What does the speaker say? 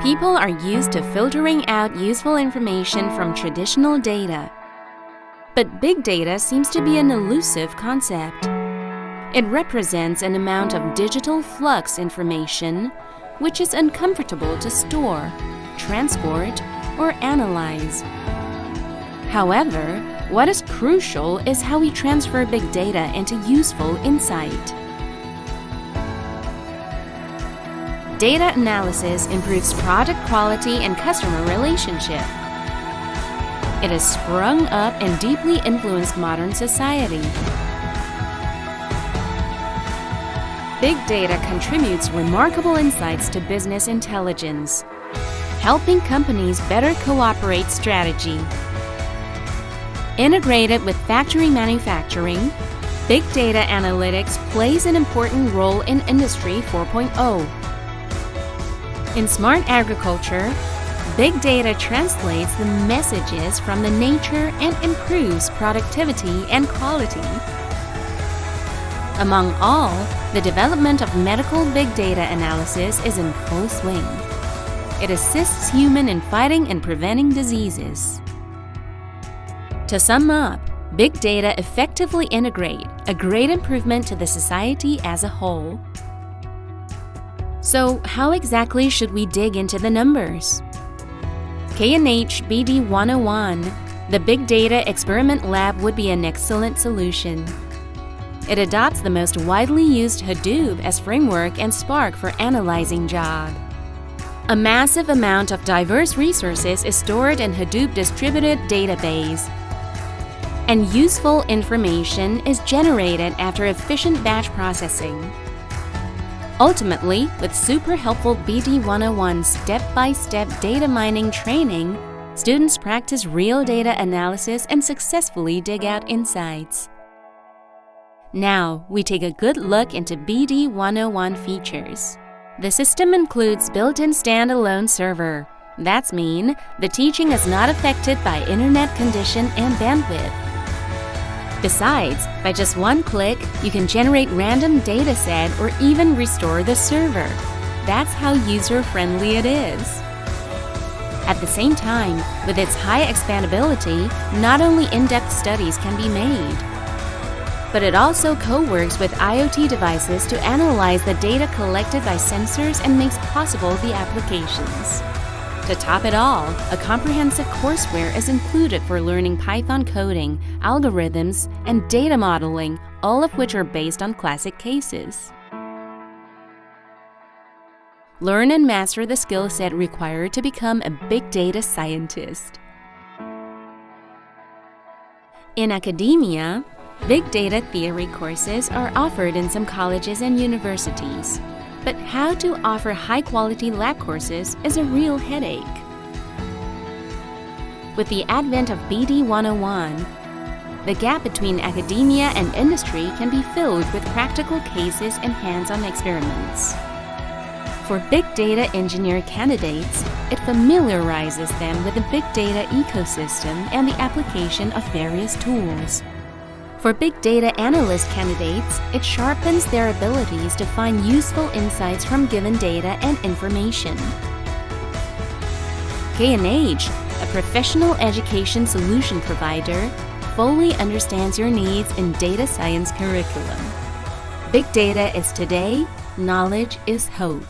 People are used to filtering out useful information from traditional data. But big data seems to be an elusive concept. It represents an amount of digital flux information which is uncomfortable to store, transport, or analyze. However, what is crucial is how we transfer big data into useful insight. Data analysis improves product quality and customer relationship. It has sprung up and deeply influenced modern society. Big data contributes remarkable insights to business intelligence, helping companies better cooperate strategy. Integrated with factory manufacturing, big data analytics plays an important role in Industry 4.0. In smart agriculture, big data translates the messages from the nature and improves productivity and quality. Among all, the development of medical big data analysis is in full swing. It assists humans in fighting and preventing diseases. To sum up, big data effectively integrate a great improvement to the society as a whole. So, how exactly should we dig into the numbers? K&H BD-101, the Big Data Experiment Lab, would be an excellent solution. It adopts the most widely used Hadoop as framework and Spark for analyzing job. A massive amount of diverse resources is stored in Hadoop distributed database, and useful information is generated after efficient batch processing. Ultimately, with super helpful BD-101 step-by-step data mining training, students practice real data analysis and successfully dig out insights. Now, we take a good look into BD-101 features. The system includes built-in standalone server. That's mean the teaching is not affected by internet condition and bandwidth. Besides, by just one click, you can generate random dataset or even restore the server. That's how user-friendly it is. At the same time, with its high expandability, not only in-depth studies can be made, but it also co-works with IoT devices to analyze the data collected by sensors and makes possible the applications. To top it all, a comprehensive courseware is included for learning Python coding, algorithms, and data modeling, all of which are based on classic cases. Learn and master the skill set required to become a big data scientist. In academia, big data theory courses are offered in some colleges and universities. But how to offer high-quality lab courses is a real headache. With the advent of BD-101, the gap between academia and industry can be filled with practical cases and hands-on experiments. For big data engineer candidates, it familiarizes them with the big data ecosystem and the application of various tools. For big data analyst candidates, it sharpens their abilities to find useful insights from given data and information. K&H, a professional education solution provider, fully understands your needs in data science curriculum. Big data is today, knowledge is hope.